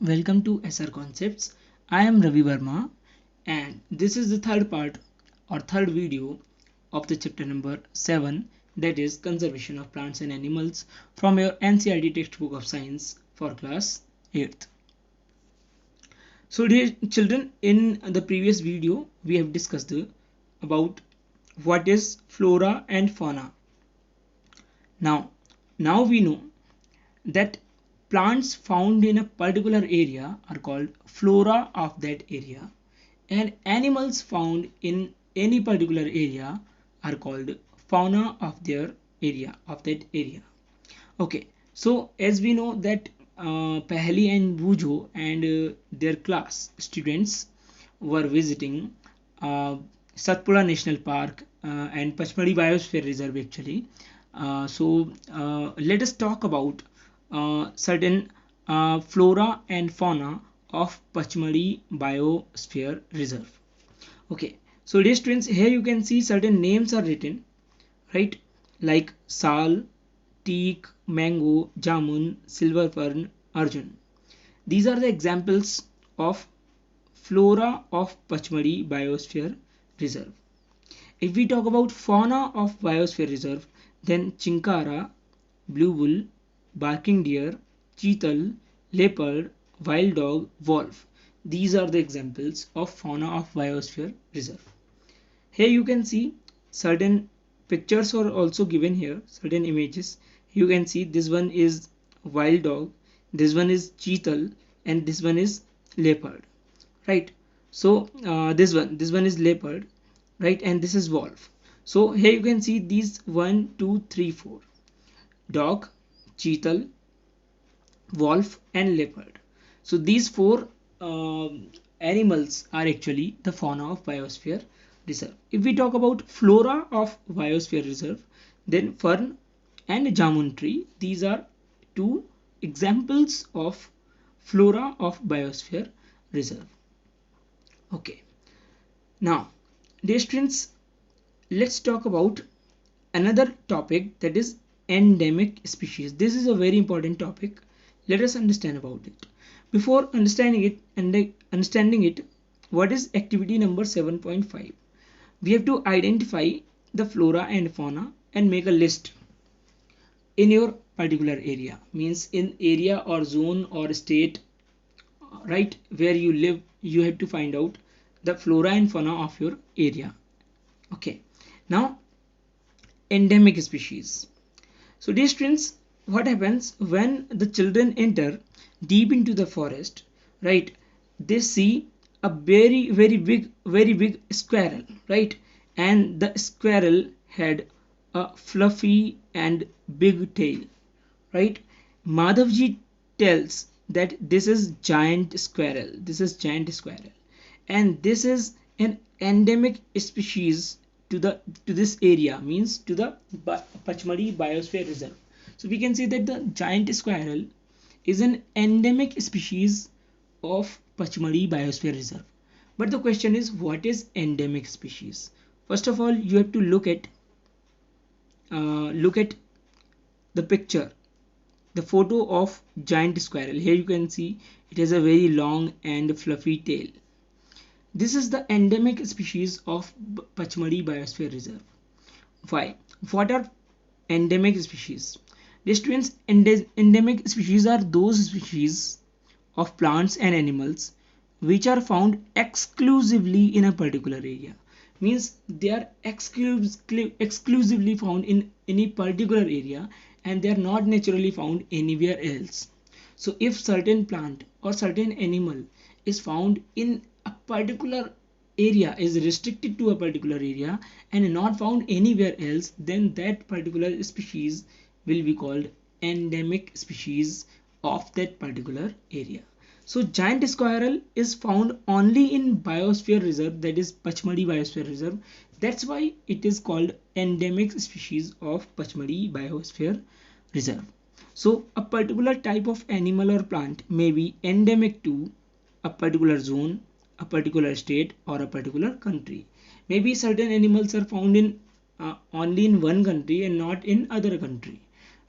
Welcome to SR Concepts. I am Ravi Verma and this is the third part or third video of the chapter number 7, that is Conservation of Plants and Animals, from your NCERT textbook of science for class 8th. So dear children, in the previous video we have discussed about what is flora and fauna. Now we know that plants found in a particular area are called flora of that area, and animals found in any particular area are called fauna of their area, of that area. Okay, so as we know that Paheli and Bujo and their class students were visiting Satpura National Park and Pachmadi Biosphere Reserve actually. Let us talk about certain flora and fauna of Pachmadi Biosphere Reserve. Okay, so dear students, here you can see certain names are written, right? Like Sal, teak, mango, jamun, silver fern, arjun. These are the examples of flora of Pachmadi Biosphere Reserve. If we talk about fauna of Biosphere Reserve, then chinkara, blue bull, barking deer, cheetal, leopard, wild dog, wolf. These are the examples of fauna of Biosphere Reserve. Here you can see certain pictures are also given here, certain images. You can see this one is wild dog, this one is cheetal, and this one is leopard, right? So this one is leopard, right? And this is wolf. So here you can see these 1 2 3 4 dog, cheetal, wolf and leopard. So these four animals are actually the fauna of Biosphere Reserve. If we talk about flora of Biosphere Reserve, then fern and jamun tree, these are two examples of flora of Biosphere Reserve. Okay, now dear students, let's talk about another topic, that is endemic species. This is a very important topic. Let us understand about it. Before understanding it, what is activity number 7.5? We have to identify the flora and fauna and make a list in your particular area, means in area or zone or state, right, where you live. You have to find out the flora and fauna of your area. Okay, now endemic species. So dear students, what happens when the children enter deep into the forest, right? They see a very big squirrel, right? And the squirrel had a fluffy and big tail, right? Madhavji tells that this is giant squirrel, and this is an endemic species to this area, means to the Pachmadi Biosphere Reserve. So we can see that the giant squirrel is an endemic species of Pachmadi Biosphere Reserve. But the question is, what is endemic species? First of all, you have to look at the picture, the photo of giant squirrel. Here you can see it has a very long and fluffy tail. This is the endemic species of Pachmadi Biosphere Reserve. Why? What are endemic species? Dear students, endemic species are those species of plants and animals which are found exclusively in a particular area. Means they are exclusively found in any particular area and they are not naturally found anywhere else. So if certain plant or certain animal is found in a particular area, is restricted to a particular area and not found anywhere else, then that particular species will be called endemic species of that particular area. So giant squirrel is found only in Biosphere Reserve, that is Pachmadi Biosphere Reserve. That's why it is called endemic species of Pachmadi Biosphere Reserve. So a particular type of animal or plant may be endemic to a particular zone, a particular state or a particular country. Maybe certain animals are found in only in one country and not in other country,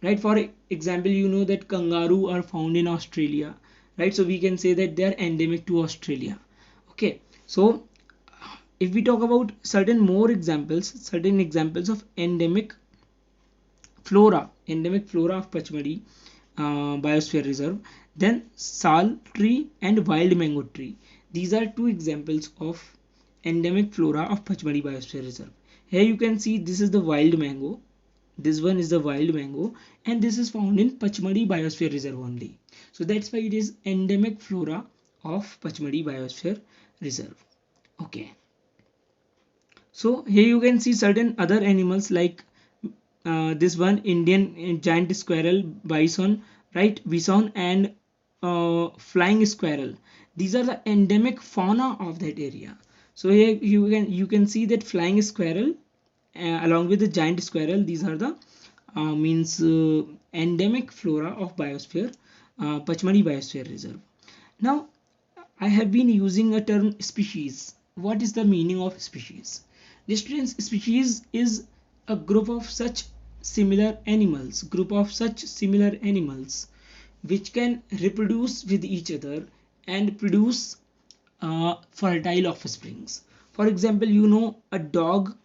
right? For example, you know that kangaroo are found in Australia, right? So we can say that they are endemic to Australia. Okay, so if we talk about certain examples of endemic flora of Pachmadi biosphere reserve, then sal tree and wild mango tree. These are two examples of endemic flora of Pachmadi biosphere reserve. Here you can see this is the wild mango, this one is the wild mango, and this is found in Pachmadi biosphere reserve only. So that's why it is endemic flora of Pachmadi biosphere reserve. Okay, so here you can see certain other animals like this one Indian giant squirrel, bison, right? Bison and flying squirrel. These are the endemic fauna of that area. So here you can see that flying squirrel along with the giant squirrel. These are the means endemic flora of biosphere, Pachmadi Biosphere Reserve. Now I have been using a term species. What is the meaning of species? Distinct species is a group of such similar animals which can reproduce with each other and produce fertile offsprings. For example, a dog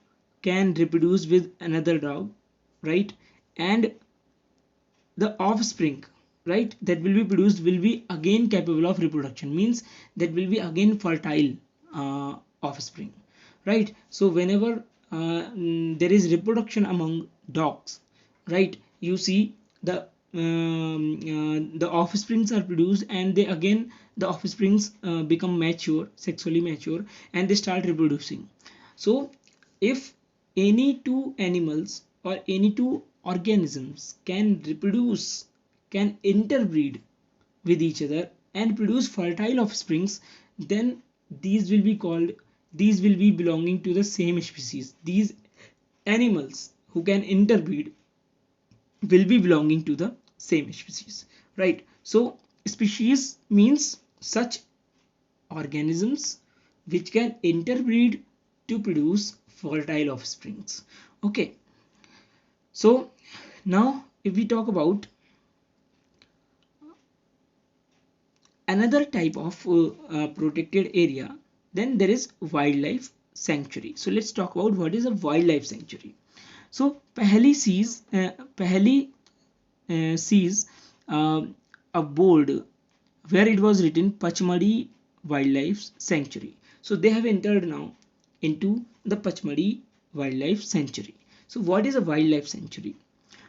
can reproduce with another dog, right? And the offspring, right, that will be produced will be again capable of reproduction, means that will be again fertile offspring, right? So whenever there is reproduction among dogs, right, you see the offsprings are produced, and the offsprings become mature, sexually mature, and they start reproducing. So if any two animals or any two organisms can reproduce, can interbreed with each other and produce fertile offsprings, then these will be called, these will be belonging to the same species. These animals who can interbreed will be belonging to the same species, right? So species means such organisms which can interbreed to produce fertile offsprings. Okay, so now if we talk about another type of protected area, then there is wildlife sanctuary. So let's talk about what is a wildlife sanctuary. So Paheli sees a board where it was written Pachmadi Wildlife Sanctuary. So they have entered now into the Pachmadi Wildlife Sanctuary. So what is a wildlife sanctuary?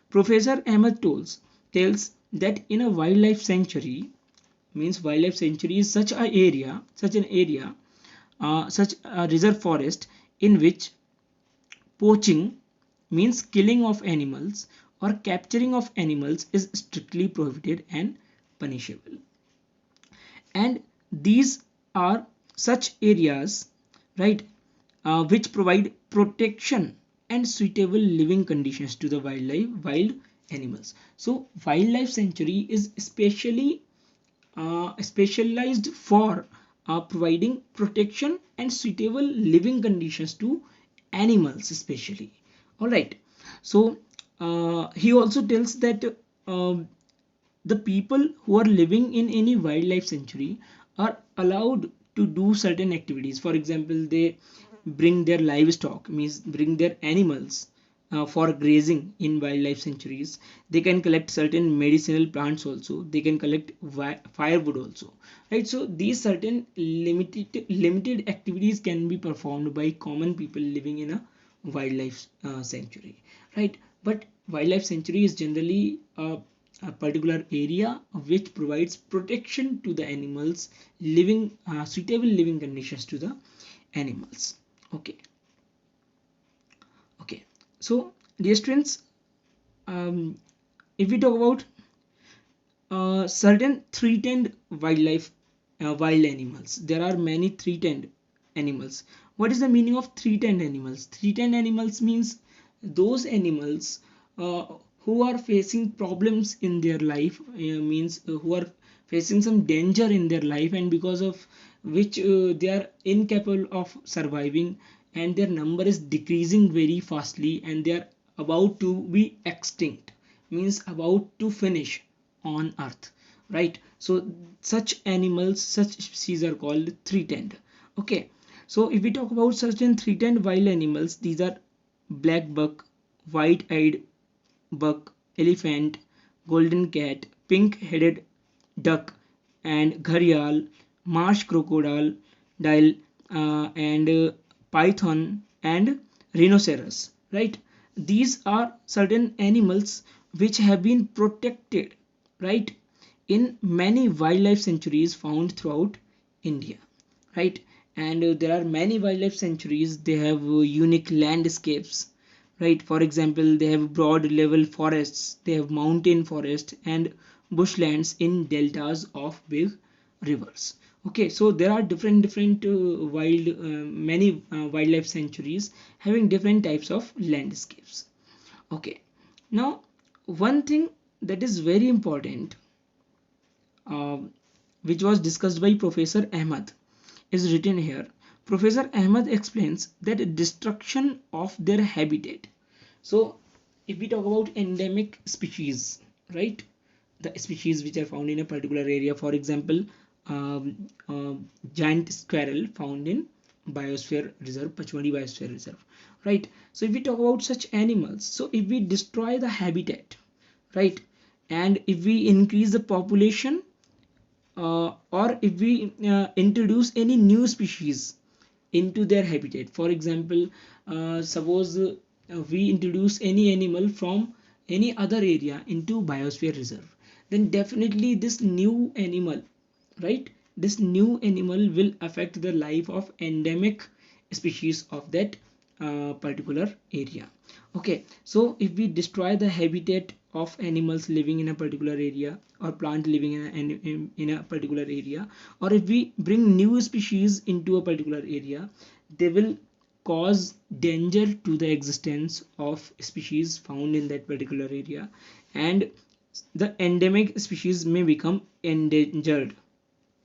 Professor Ahmed tells that in a wildlife sanctuary, means wildlife sanctuary is such an area, such a reserve forest in which poaching, means killing of animals or capturing of animals, is strictly prohibited and punishable. And these are such areas, right, which provide protection and suitable living conditions to the wild animals. So wildlife sanctuary is especially specialized for providing protection and suitable living conditions to animals especially. All right, so he also tells that the people who are living in any wildlife sanctuary are allowed to do certain activities. For example, they bring their livestock, means bring their animals for grazing in wildlife sanctuaries. They can collect certain medicinal plants also, they can collect firewood also, right? So these certain limited activities can be performed by common people living in a wildlife sanctuary, right? But wildlife sanctuary is generally a particular area which provides protection to the animals, living suitable living conditions to the animals. Okay, okay, so dear students, if we talk about certain three-tailed wild animals, there are many three-tailed animals. What is the meaning of three-tailed animals? Three-tailed animals means those animals who are facing problems in their life, means who are facing some danger in their life, and because of which they are incapable of surviving, and their number is decreasing very fastly, and they are about to be extinct, means about to finish on earth. right? So such animals, such species are called three-tailed. Okay, so if we talk about certain three-tailed wild animals, these are black buck, white-eyed buck, elephant, golden cat, pink-headed duck, and gharial, marsh crocodile, and python and rhinoceros. Right? These are certain animals which have been protected, right, in many wildlife sanctuaries found throughout India. Right? And there are many wildlife sanctuaries. They have unique landscapes, right? For example, they have broad level forests, they have mountain forest and bushlands in deltas of big rivers. Okay, so there are different many wildlife sanctuaries having different types of landscapes. Okay, now one thing that is very important, uh, which was discussed by Professor Ahmad, is written here. Professor Ahmad explains that destruction of their habitat. So, if we talk about endemic species, right, the species which are found in a particular area, for example, giant squirrel found in biosphere reserve, Pachmadi biosphere reserve, right? So, if we talk about such animals, so if we destroy the habitat, right, and if we increase the population, or if we introduce any new species into their habitat, for example, suppose we introduce any animal from any other area into biosphere reserve, then definitely this new animal, right, this new animal will affect the life of endemic species of that particular area. Okay, so if we destroy the habitat of animals living in a particular area, or plant living in a particular area, or if we bring new species into a particular area, they will cause danger to the existence of species found in that particular area, and the endemic species may become endangered.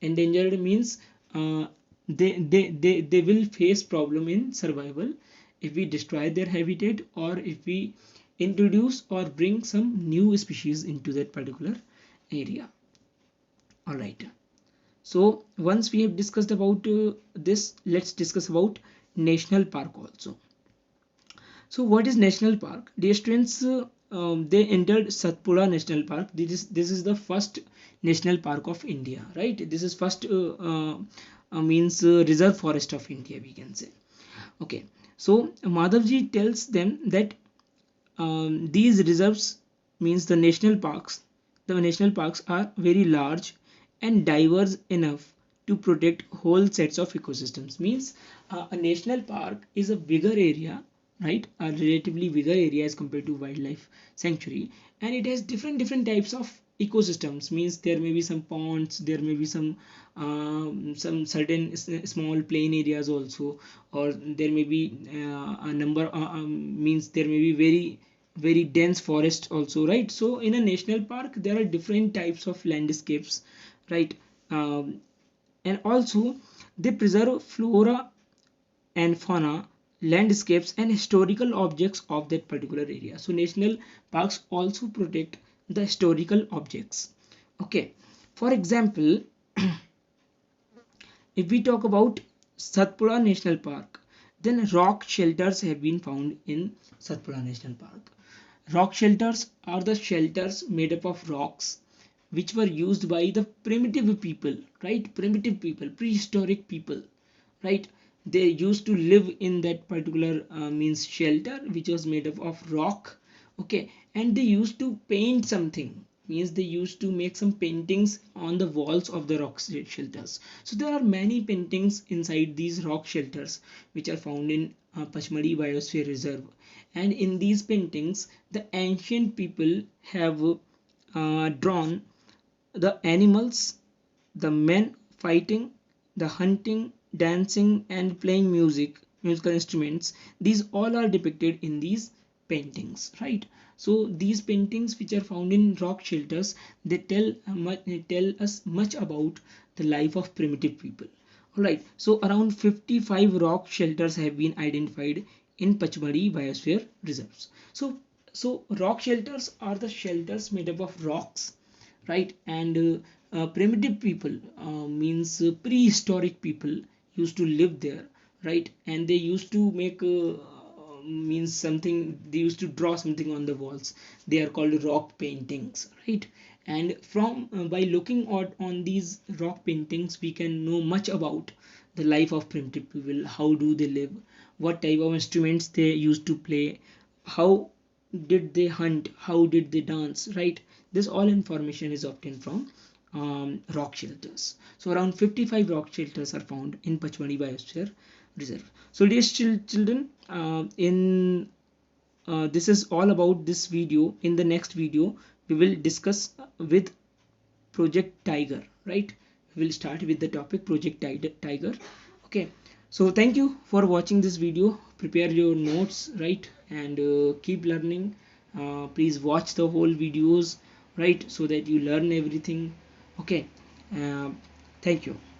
Endangered means they will face problem in survival if we destroy their habitat, or if we introduce or bring some new species into that particular area. All right, so once we have discussed about this, let's discuss about national park also. So what is national park? Dear students, they entered Satpura National Park. This is the first national park of India, right? This is first means reserve forest of India, we can say. Okay, so Madhavji tells them that these reserves means the national parks are very large and diverse enough to protect whole sets of ecosystems. Means a national park is a bigger area, right, a relatively bigger area as compared to wildlife sanctuary, and it has different types of ecosystems. Means there may be some ponds, there may be some certain small plain areas also, or there may be a number means there may be very dense forest also, right? So in a national park there are different types of landscapes, right? um, and also they preserve flora and fauna, landscapes and historical objects of that particular area. So national parks also protect the historical objects. Okay, for example, if we talk about Satpura National Park, then rock shelters have been found in Satpura National Park. Rock shelters are the shelters made up of rocks which were used by the primitive people, right? Primitive people, prehistoric people, right? They used to live in that particular means shelter which was made up of rock. Okay, and they used to paint something, means they used to make some paintings on the walls of the rock shelters. So there are many paintings inside these rock shelters which are found in Pachmadi Biosphere Reserve, and in these paintings the ancient people have drawn the animals, the men fighting, the hunting, dancing, and playing musical instruments. These all are depicted in these paintings, right? So these paintings, which are found in rock shelters, they tell us much about the life of primitive people. All right. So around 55 rock shelters have been identified in Pachmadi Biosphere Reserves. So rock shelters are the shelters made up of rocks, right? And primitive people means prehistoric people used to live there, right? And they used to make means something, they used to draw something on the walls. They are called rock paintings, right? And from by looking on these rock paintings, we can know much about the life of primitive people. How do they live, what type of instruments they used to play, how did they hunt, how did they dance, right? This all information is obtained from rock shelters. So around 55 rock shelters are found in Pachmari Biosphere Reserve. So dear children, in this is all about this video. In the next video we will discuss with Project Tiger, right? We will start with the topic Project Tiger. Okay, so thank you for watching this video. Prepare your notes, right? And keep learning. Please watch the whole videos, right? So that you learn everything. Okay, uh, thank you.